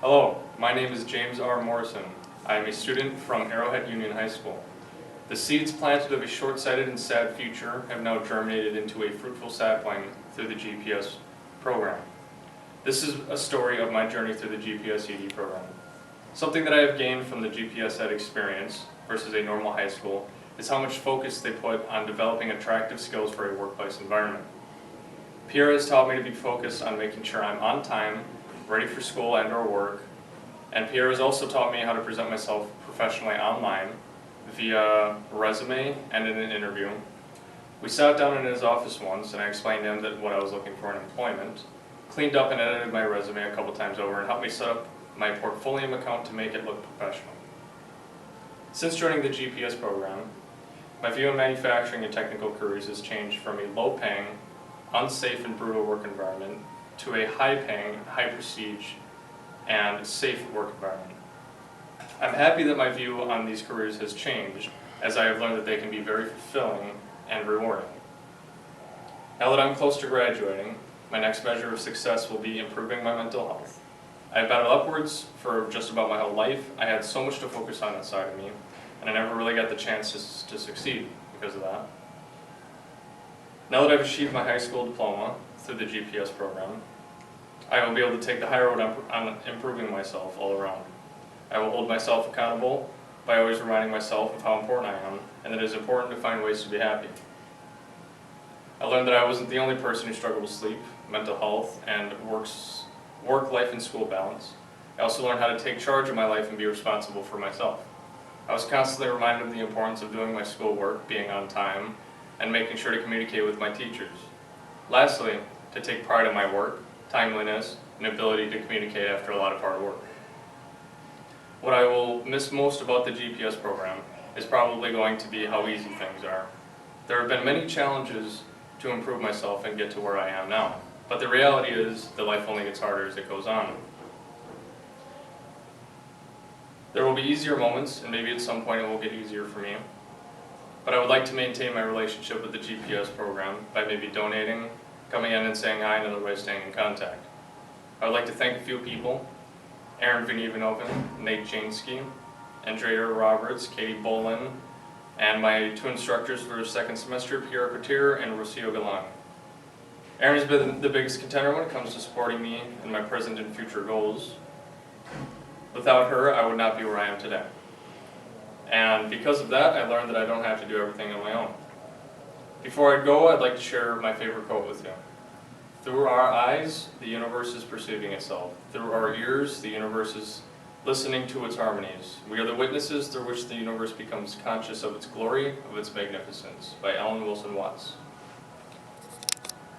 Hello, my name is James R. Morrison. I am a student from Arrowhead Union High School. The seeds planted of a short-sighted and sad future have now germinated into a fruitful sapling through the GPS program. This is a story of my journey through the GPS ED program. Something that I have gained from the GPS Ed experience versus a normal high school is how much focus they put on developing attractive skills for a workplace environment. Pierre has taught me to be focused on making sure I'm on time, ready for school and or work, and Pierre has also taught me how to present myself professionally online via resume and in an interview. We sat down in his office once and I explained to him that what I was looking for in employment, cleaned up and edited my resume a couple times over, and helped me set up my portfolio account to make it look professional. Since joining the GPS program, my view on manufacturing and technical careers has changed from a low-paying, unsafe and brutal work environment to a high-paying, high-prestige, and safe work environment. I'm happy that my view on these careers has changed, as I have learned that they can be very fulfilling and rewarding. Now that I'm close to graduating, my next measure of success will be improving my mental health. I've battled upwards for just about my whole life. I had so much to focus on inside of me, and I never really got the chance to succeed because of that. Now that I've achieved my high school diploma through the GPS program, I will be able to take the high road on improving myself all around. I will hold myself accountable by always reminding myself of how important I am and that it is important to find ways to be happy. I learned that I wasn't the only person who struggled with sleep, mental health, and work life and school balance. I also learned how to take charge of my life and be responsible for myself. I was constantly reminded of the importance of doing my schoolwork, being on time, and making sure to communicate with my teachers. Lastly, to take pride in my work, timeliness, and ability to communicate after a lot of hard work. What I will miss most about the GPS program is probably going to be how easy things are. There have been many challenges to improve myself and get to where I am now, but the reality is that life only gets harder as it goes on. There will be easier moments, and maybe at some point it will get easier for me, but I would like to maintain my relationship with the GPS program by maybe donating, coming in and saying hi, and otherwise staying in contact. I would like to thank a few people: Aaron Vanivanoven, Nate Jansky, Andrea Roberts, Katie Bolin, and my two instructors for the second semester, Pierre Couture and Rocio Galan. Aaron has been the biggest contender when it comes to supporting me in my present and future goals. Without her, I would not be where I am today. And because of that, I learned that I don't have to do everything on my own. Before I go, I'd like to share my favorite quote with you. Through our eyes, the universe is perceiving itself. Through our ears, the universe is listening to its harmonies. We are the witnesses through which the universe becomes conscious of its glory, of its magnificence. By Ellen Wilson Watts.